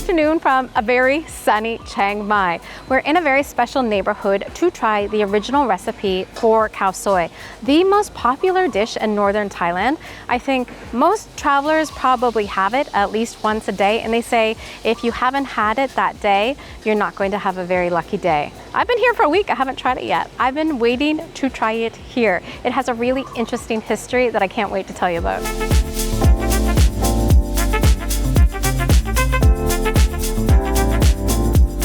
afternoon from a very sunny Chiang Mai. We're in a very special neighborhood to try the original recipe for khao soi, the most popular dish in northern Thailand. I think most travelers probably have it at least once a day, and they say if you haven't had it that day, you're not going to have a very lucky day. I've been here for a week, I haven't tried it yet. I've been waiting to try it here. It has a really interesting history that I can't wait to tell you about.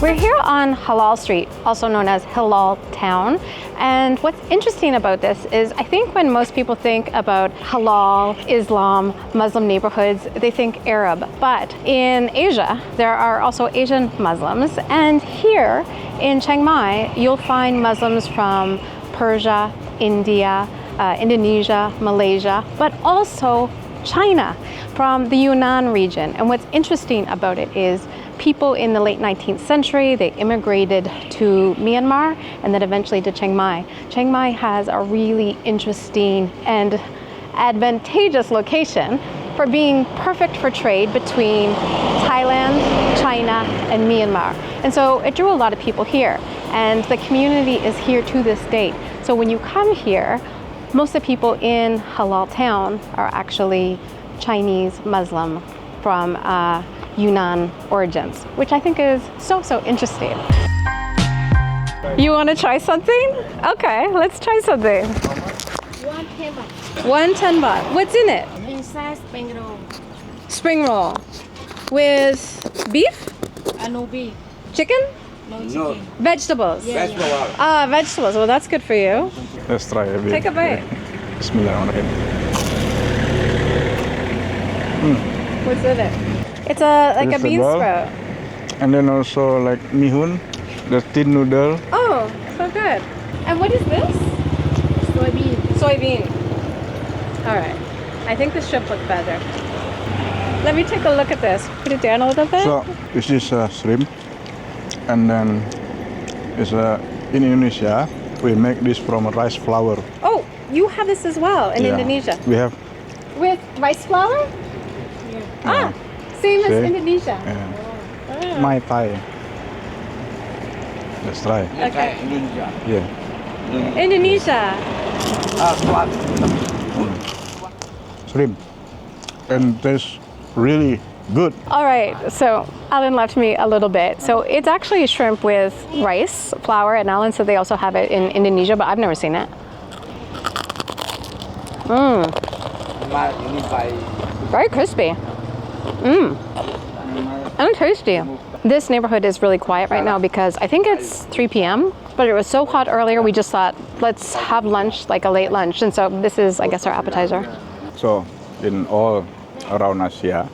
We're here on Halal Street, also known as Hilal Town. And what's interesting about this is I think when most people think about halal, Islam, Muslim neighborhoods, they think Arab. But in Asia, there are also Asian Muslims. And here in Chiang Mai, you'll find Muslims from Persia, India, Indonesia, Malaysia, but also China from the Yunnan region. And what's interesting about it is people in the late 19th century, they immigrated to Myanmar and then eventually to Chiang Mai. Chiang Mai has a really interesting and advantageous location for being perfect for trade between Thailand, China, and Myanmar. And so it drew a lot of people here, and the community is here to this date. So when you come here, most of the people in Halal Town are actually Chinese Muslim from Yunnan origins, which I think is so interesting. You want to try something? Okay, let's try something. 110 baht. 110 baht. What's in it? Inside spring roll. Spring roll. With beef? No beef. Chicken? No chicken. Vegetables? Yeah. Vegetables. Well, that's good for you. Let's try a bit. Take a bite. Bismillahirrahmanirrahim. What's in it? It's like a bean Vegetable. sprout. And then also like mihun, the thin noodle. Oh, so good. And what is this? Soybean. Soybean. All right. I think this should look better. Let me take a look at this. Put it down a little bit. So this is shrimp, and then it's in Indonesia we make this from rice flour. Oh, you have this as well in Yeah. Indonesia. We have. With rice flour? Ah, same as See? Indonesia. Mai Thai. Let's try. Okay. Yeah. Indonesia. Shrimp, and tastes really good. All right, so Alan left me a little bit. So it's actually shrimp with rice flour, and Alan said they also have it in Indonesia, but I've never seen it. Very crispy. And tasty. This neighborhood is really quiet right now because I think it's 3 p.m., but it was so hot earlier, we just thought, let's have lunch, like a late lunch. And so this is, I guess, our appetizer. So in all around Asia,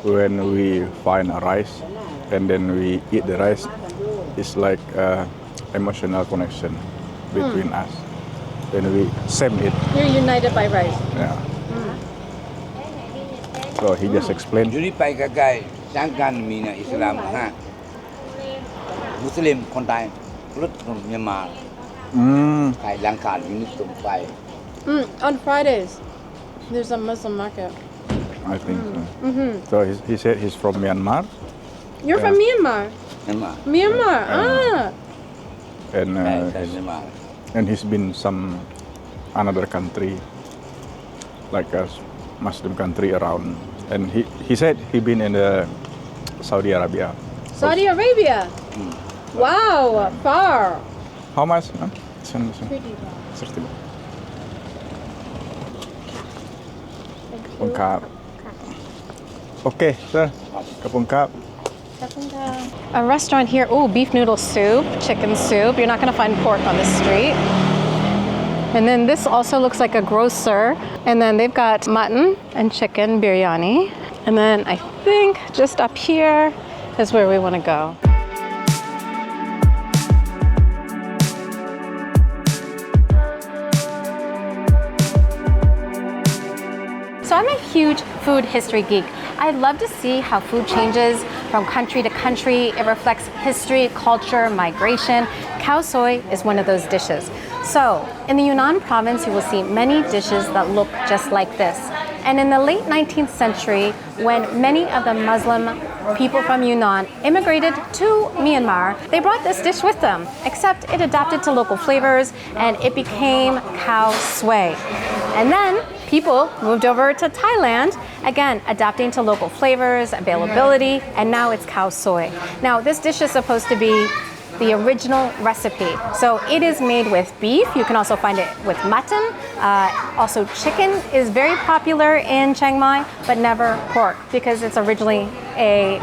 when we find a rice and then we eat the rice, it's like emotional connection between us. When we same it. You're united by rice. Yeah. So he just explained. อยู่นี่ไปใกล้ๆช้างกันมีนะอิสลาม5มุสลิมคนไทยรถของเมียนมาไทยลังกาอยู่นี่ตรงไป On Fridays, there's a Muslim market. I think so. So he said he's from Myanmar. You're from Myanmar? เมียนมา Myanmar, And ใช่เมียนมา and he's been some another country, like a Muslim country around. And he said he been in Saudi Arabia. Saudi Arabia? Wow, far. How much? Huh? 30 baht. Okay, sir. Kapong kap. A restaurant here, oh, beef noodle soup, chicken soup. You're not gonna find pork on the street. And then this also looks like a grocer. And then they've got mutton and chicken biryani. And then I think just up here is where we want to go. So I'm a huge food history geek. I love to see how food changes from country to country. It reflects history, culture, migration. Khao soi is one of those dishes. So in the Yunnan Province, you will see many dishes that look just like this. And in the late 19th century, when many of the Muslim people from Yunnan immigrated to Myanmar, they brought this dish with them, except it adapted to local flavors and it became Khao Soi. And then people moved over to Thailand, again, adapting to local flavors, availability, and now it's Khao Soi. Now, this dish is supposed to be the original recipe. So it is made with beef. You can also find it with mutton. Also chicken is very popular in Chiang Mai, but never pork because it's originally a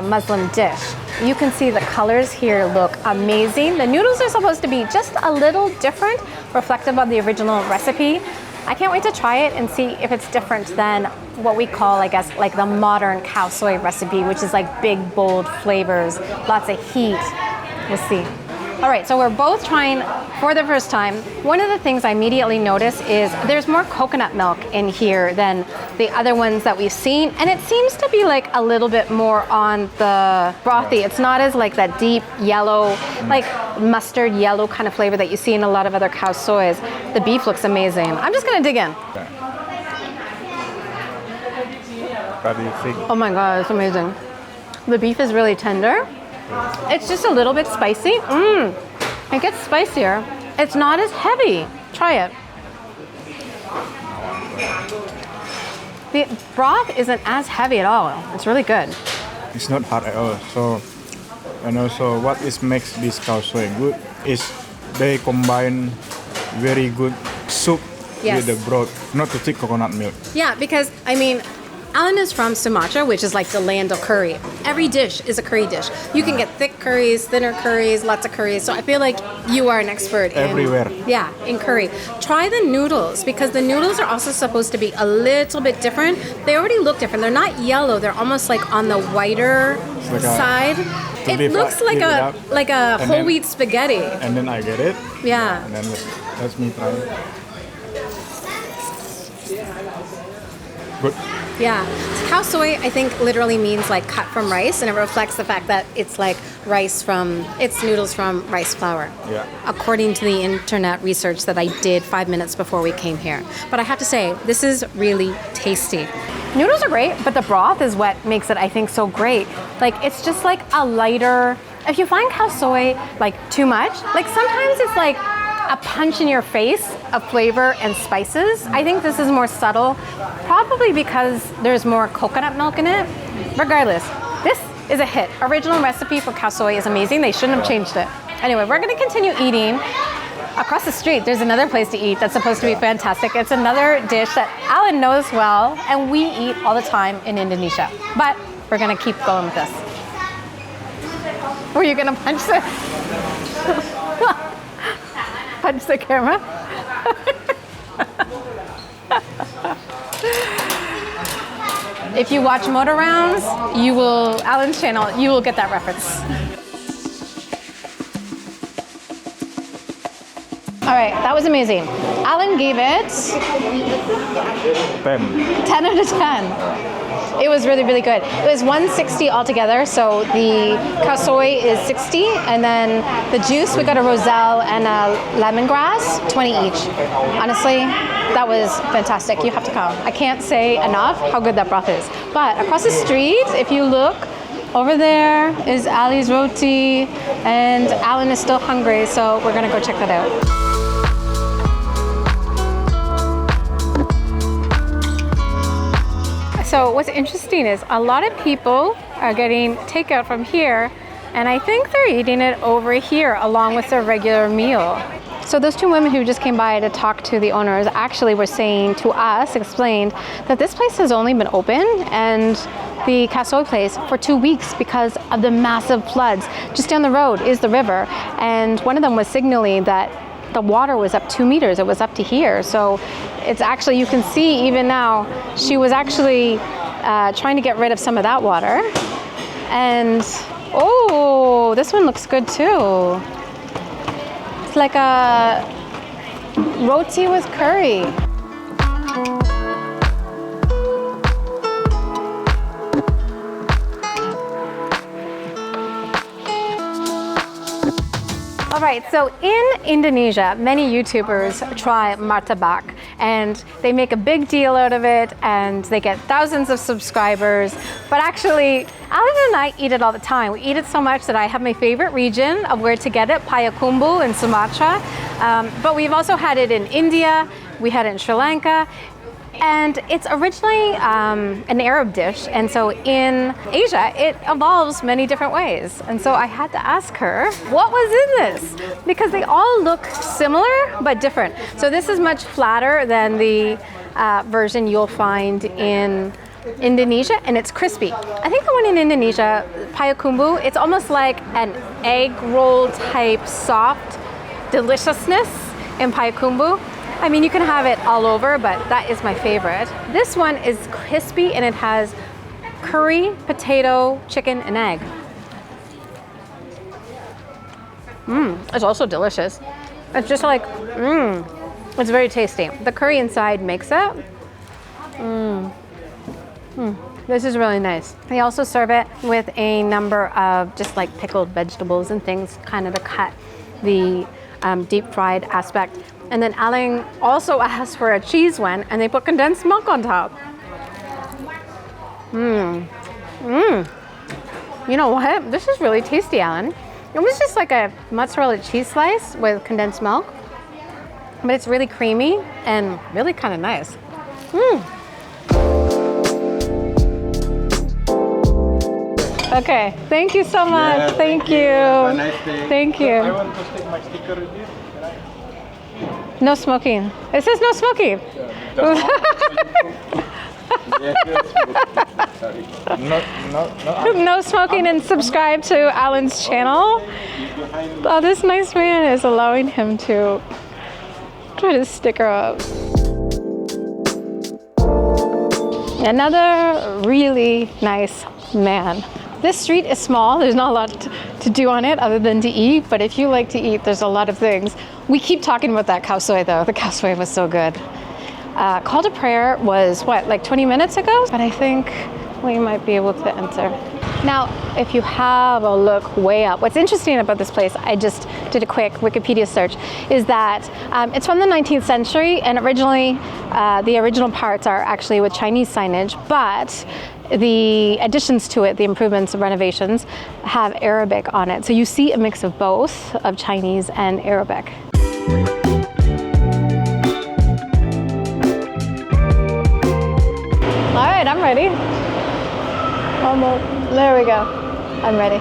Muslim dish. You can see the colors here look amazing. The noodles are supposed to be just a little different, reflective of the original recipe. I can't wait to try it and see if it's different than what we call, I guess, like the modern Khao Soi recipe, which is like big, bold flavors, lots of heat. We'll see. All right, so we're both trying for the first time. One of the things I immediately notice is there's more coconut milk in here than the other ones that we've seen. And it seems to be like a little bit more on the brothy. It's not as like that deep yellow, like mustard yellow kind of flavor that you see in a lot of other Khao Sois. The beef looks amazing. I'm just gonna dig in. What do you think? Oh my God, it's amazing. The beef is really tender. It's just a little bit spicy. It gets spicier. It's not as heavy. Try it. The broth isn't as heavy at all. It's really good. It's not hard at all. So, and also what is makes this Khao Soi good is they combine very good soup with the broth, not to thick coconut milk. Yeah, because I mean, Alan is from Sumatra, which is like the land of curry. Every dish is a curry dish. You can get thick curries, thinner curries, lots of curries. So I feel like you are an expert Everywhere. in curry. Try the noodles because the noodles are also supposed to be a little bit different. They already look different. They're not yellow. They're almost like on the whiter side. It looks like a whole wheat spaghetti. And then I get it. Yeah. And then let's me try. Good. Yeah. Khao Soi, I think, literally means like cut from rice, and it reflects the fact that it's like it's noodles from rice flour. Yeah. According to the internet research that I did 5 minutes before we came here. But I have to say, this is really tasty. Noodles are great, but the broth is what makes it, I think, so great. Like, it's just like a lighter, if you find Khao Soi like too much, like sometimes it's like a punch in your face of flavor and spices. I think this is more subtle, probably because there's more coconut milk in it. Regardless, this is a hit. Original recipe for Khao Soi is amazing. They shouldn't have changed it. Anyway, we're gonna continue eating. Across the street, there's another place to eat that's supposed to be fantastic. It's another dish that Alan knows well, and we eat all the time in Indonesia. But we're gonna keep going with this. Were you gonna punch this? Punch the camera. If you watch Motor Rounds, Alan's channel, you will get that reference. All right, that was amazing. Alan gave it 10 out of 10. It was really, really good. It was 160 altogether. So the Khao Soi is 60, and then the juice, we got a roselle and a lemongrass, 20 each. Honestly, that was fantastic. You have to come. I can't say enough how good that broth is. But across the street, if you look, over there is Ali's roti, and Alan is still hungry, so we're gonna go check that out. So what's interesting is a lot of people are getting takeout from here, and I think they're eating it over here along with their regular meal. So those two women who just came by to talk to the owners actually were saying to us, explained that this place has only been open and the Khao Soi place for 2 weeks because of the massive floods. Just down the road is the river, and one of them was signaling that the water was up 2 meters. It was up to here. So it's actually, you can see even now, she was actually trying to get rid of some of that water. And, oh, this one looks good too. It's like a roti with curry. All right, so in Indonesia, many YouTubers try martabak and they make a big deal out of it and they get thousands of subscribers. But actually, Alan and I eat it all the time. We eat it so much that I have my favorite region of where to get it, Payakumbuh in Sumatra. But we've also had it in India, we had it in Sri Lanka. And it's originally an Arab dish, and so in Asia it evolves many different ways. And so I had to ask her what was in this, because they all look similar but different. So this is much flatter than the version you'll find in Indonesia, and it's crispy. I think the one in Indonesia, Payakumbuh, it's almost like an egg roll type soft deliciousness in Payakumbuh. I mean, you can have it all over, but that is my favorite. This one is crispy and it has curry, potato, chicken, and egg. It's also delicious. It's just like, it's very tasty. The curry inside makes it. This is really nice. They also serve it with a number of just like pickled vegetables and things, kind of to cut the deep fried aspect. And then Alan also asked for a cheese one, and they put condensed milk on top. You know what? This is really tasty, Alan. It was just like a mozzarella cheese slice with condensed milk, but it's really creamy and really kind of nice. Okay, thank you so much. Yeah, thank you. Have a nice day. Thank you. I want to stick my sticker in this. No smoking. It says no smoking. No smoking, and subscribe to Alan's channel. Oh, this nice man is allowing him to try to stick her up. Another really nice man. This street is small. There's not a lot to do on it other than to eat, but if you like to eat, there's a lot of things. We keep talking about that Khao Soi though. The Khao Soi was so good. Call to prayer was what, like 20 minutes ago? But I think we might be able to enter. Now, if you have a look way up, what's interesting about this place, I just did a quick Wikipedia search, is that it's from the 19th century, and originally, the original parts are actually with Chinese signage, but the additions to it, the improvements, renovations, have Arabic on it. So you see a mix of both, of Chinese and Arabic. All right, I'm ready. Almost. There we go. I'm ready.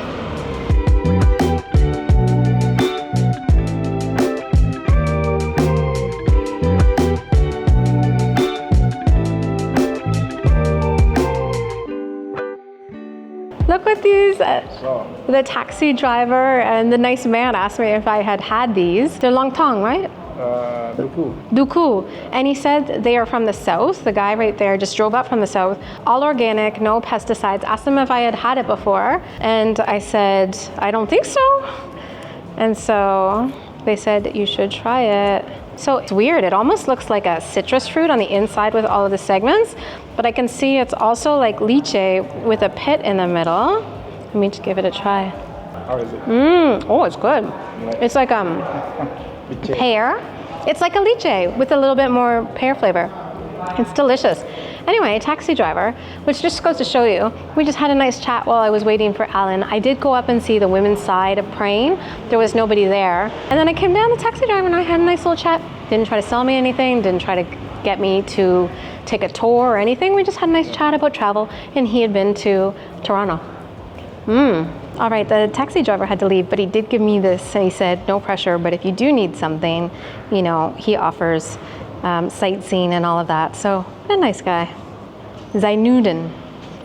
Look what these, the taxi driver and the nice man asked me if I had these. They're lontong, right? Duku. And he said they are from the south. The guy right there just drove up from the south. All organic, no pesticides. Asked him if I had it before. And I said, I don't think so. And so they said, you should try it. So it's weird. It almost looks like a citrus fruit on the inside with all of the segments. But I can see it's also like lychee with a pit in the middle. Let me just give it a try. How is it? Oh, it's good. It's like pear. It's like a lychee with a little bit more pear flavor. It's delicious. Anyway, taxi driver, which just goes to show you, we just had a nice chat while I was waiting for Alan. I did go up and see the women's side of praying. There was nobody there. And then I came down, the taxi driver and I had a nice little chat. Didn't try to sell me anything, didn't try to get me to take a tour or anything. We just had a nice chat about travel, and he had been to Toronto. All right, the taxi driver had to leave, but he did give me this, and he said, no pressure, but if you do need something, you know, he offers sightseeing and all of that. So, a nice guy. Zainudin.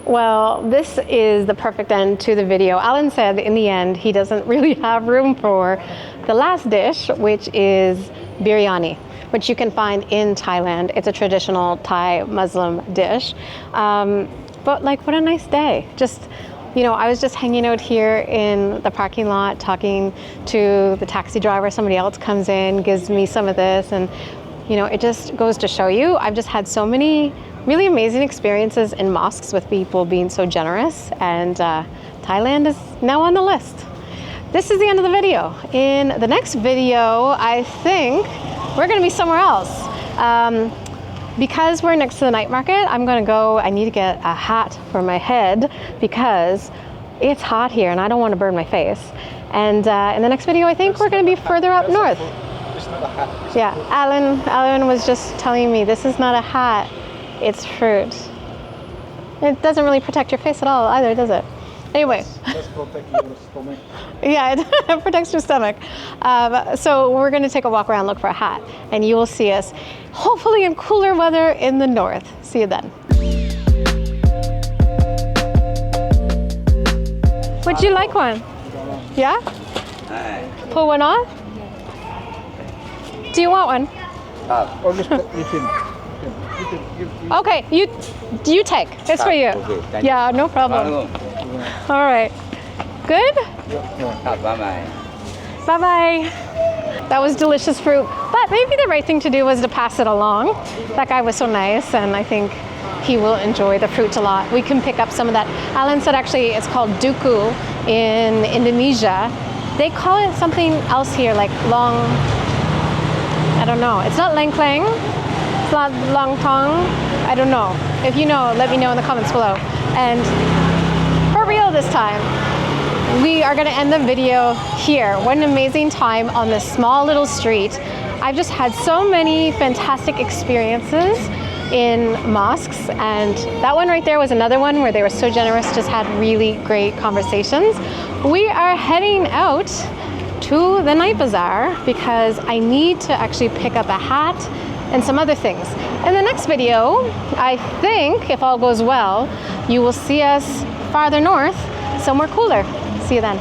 Well, this is the perfect end to the video. Alan said in the end, he doesn't really have room for the last dish, which is biryani, which you can find in Thailand. It's a traditional Thai Muslim dish. But like, what a nice day. Just, you know, I was just hanging out here in the parking lot talking to the taxi driver. Somebody else comes in, gives me some of this, and you know, it just goes to show you, I've just had so many really amazing experiences in mosques with people being so generous, and Thailand is now on the list. this is the end of the video. In the next video, I think we're gonna be somewhere else. Because we're next to the night market, I need to get a hat for my head because it's hot here and I don't want to burn my face. And in the next video, I think we're gonna be further up north. Yeah, Alan was just telling me this is not a hat, it's fruit. It doesn't really protect your face at all either, does it? Anyway. Let's protect your stomach. Yeah, it protects your stomach. So we're going to take a walk around, look for a hat, and you will see us hopefully in cooler weather in the north. See you then. Would you like one? Yeah? Pull one on? Do you want one? Or just give him. Okay, you take. It's for you. Okay, thank you. Yeah, no problem. All right. Good? Bye-bye. Bye-bye. That was delicious fruit. But maybe the right thing to do was to pass it along. That guy was so nice, and I think he will enjoy the fruit a lot. We can pick up some of that. Alan said actually it's called duku in Indonesia. They call it something else here, like long, I don't know. It's not lengklang. It's not long tong. I don't know. If you know, let me know in the comments below. And for real this time, we are gonna end the video here. What an amazing time on this small little street. I've just had so many fantastic experiences in mosques, and that one right there was another one where they were so generous, just had really great conversations. We are heading out to the night bazaar because I need to actually pick up a hat and some other things. In the next video, I think, if all goes well, you will see us farther north, somewhere cooler. See you then.